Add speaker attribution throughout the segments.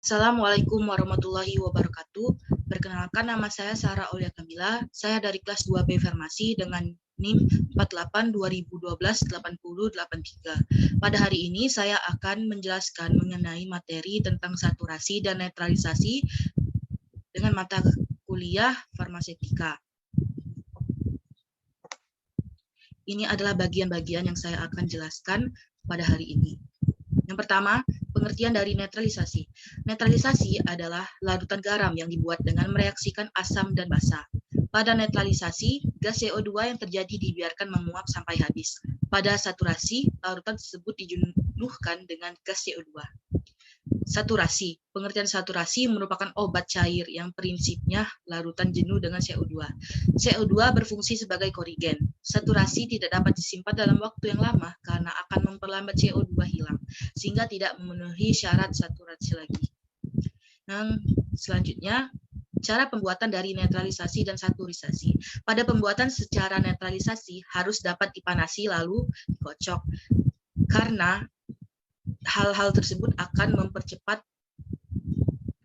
Speaker 1: Assalamualaikum warahmatullahi wabarakatuh. Perkenalkan, nama saya Sarah Aulia Kamila. Saya dari kelas 2B Farmasi dengan NIM 48 2012 8083. Pada hari ini saya akan menjelaskan mengenai materi tentang saturasi dan netralisasi dengan mata kuliah farmaseutika. Ini adalah bagian-bagian yang saya akan jelaskan pada hari ini. Yang pertama, pengertian dari netralisasi. Netralisasi adalah larutan garam yang dibuat dengan mereaksikan asam dan basa. Pada netralisasi, gas CO2 yang terjadi dibiarkan menguap sampai habis. Pada saturasi, larutan tersebut dijenuhkan dengan gas CO2. Saturasi. Pengertian saturasi merupakan obat cair yang prinsipnya larutan jenuh dengan CO2. CO2 berfungsi sebagai korigen. Saturasi tidak dapat disimpan dalam waktu yang lama karena akan memperlambat CO2 hilang, sehingga tidak memenuhi syarat saturasi lagi. Yang selanjutnya, cara pembuatan dari netralisasi dan saturisasi. Pada pembuatan secara netralisasi harus dapat dipanasi lalu dikocok, karena hal-hal tersebut akan mempercepat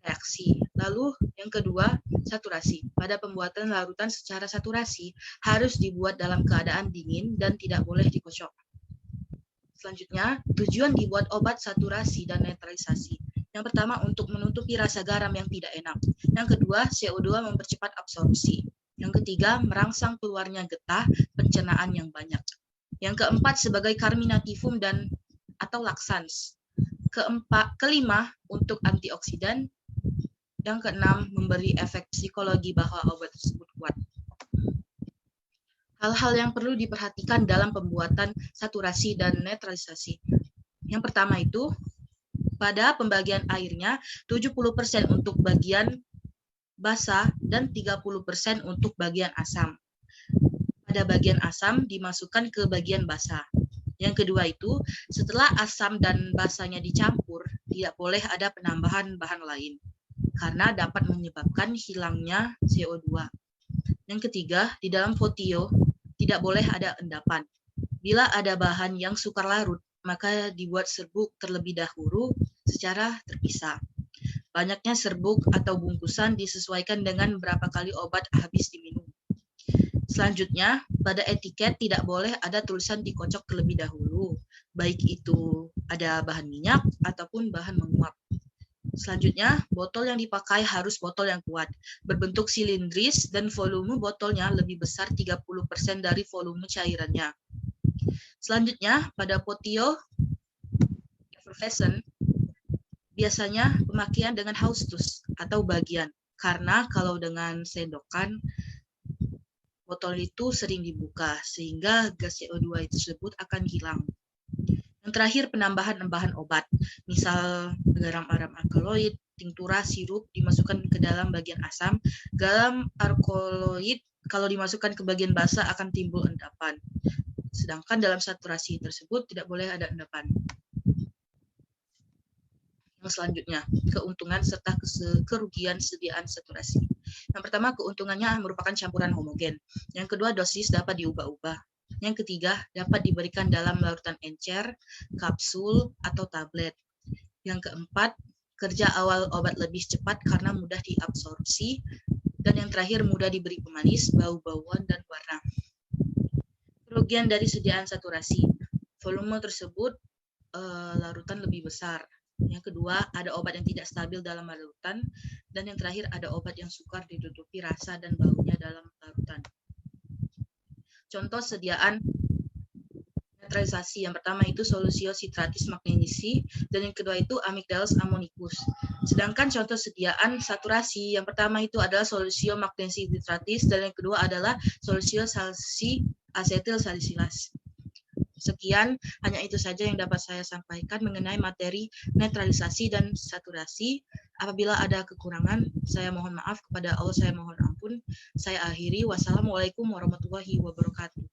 Speaker 1: reaksi. Lalu yang kedua, saturasi. Pada pembuatan larutan secara saturasi harus dibuat dalam keadaan dingin dan tidak boleh dikocok. Selanjutnya, tujuan dibuat obat saturasi dan netralisasi. Yang pertama, untuk menutupi rasa garam yang tidak enak. Yang kedua, CO2 mempercepat absorpsi. Yang ketiga, merangsang keluarnya getah pencernaan yang banyak. Yang keempat, sebagai carminativum dan atau laksans. Kelima, untuk antioksidan. Yang keenam, memberi efek psikologi bahwa obat tersebut kuat. Hal-hal yang perlu diperhatikan dalam pembuatan saturasi dan netralisasi. Yang pertama itu, pada pembagian airnya, 70% untuk bagian basa dan 30% untuk bagian asam. Pada bagian asam dimasukkan ke bagian basa. Yang kedua itu, setelah asam dan basanya dicampur, tidak boleh ada penambahan bahan lain, karena dapat menyebabkan hilangnya CO2. Yang ketiga, di dalam fotio tidak boleh ada endapan. Bila ada bahan yang sukar larut, maka dibuat serbuk terlebih dahulu secara terpisah. Banyaknya serbuk atau bungkusan disesuaikan dengan berapa kali obat habis diminum. Selanjutnya, pada etiket tidak boleh ada tulisan dikocok terlebih dahulu, baik itu ada bahan minyak ataupun bahan menguap. Selanjutnya, botol yang dipakai harus botol yang kuat, berbentuk silindris dan volume botolnya lebih besar 30% dari volume cairannya. Selanjutnya, pada potio effervescent, biasanya pemakaian dengan haustus atau bagian, karena kalau dengan sendokan, botol itu sering dibuka, sehingga gas CO2 tersebut akan hilang. Yang terakhir, penambahan bahan obat, misal garam aram alkaloid, tinktura, sirup dimasukkan ke dalam bagian asam. Garam alkaloid kalau dimasukkan ke bagian basa akan timbul endapan. Sedangkan dalam saturasi tersebut tidak boleh ada endapan. Yang selanjutnya, keuntungan serta kerugian sediaan saturasi. Yang pertama, keuntungannya merupakan campuran homogen. Yang kedua, dosis dapat diubah-ubah. Yang ketiga, dapat diberikan dalam larutan encer, kapsul, atau tablet. Yang keempat, kerja awal obat lebih cepat karena mudah diabsorpsi. Dan yang terakhir, mudah diberi pemanis, bau-bauan, dan warna. Kerugian dari sediaan saturasi. Volume tersebut larutan lebih besar. Yang kedua, ada obat yang tidak stabil dalam larutan. Dan yang terakhir, ada obat yang sukar ditutupi rasa dan baunya dalam larutan. Contoh sediaan netralisasi. Yang pertama itu Solusio citratis magnesi, dan yang kedua itu Amygdalus ammonicus. Sedangkan contoh sediaan saturasi, yang pertama itu adalah Solusio magnesi citratis, dan yang kedua adalah Solusio salsi asetil salisilas. Sekian, hanya itu saja yang dapat saya sampaikan mengenai materi netralisasi dan saturasi. Apabila ada kekurangan, saya mohon maaf, kepada Allah saya mohon ampun. Saya akhiri. Wassalamualaikum warahmatullahi wabarakatuh.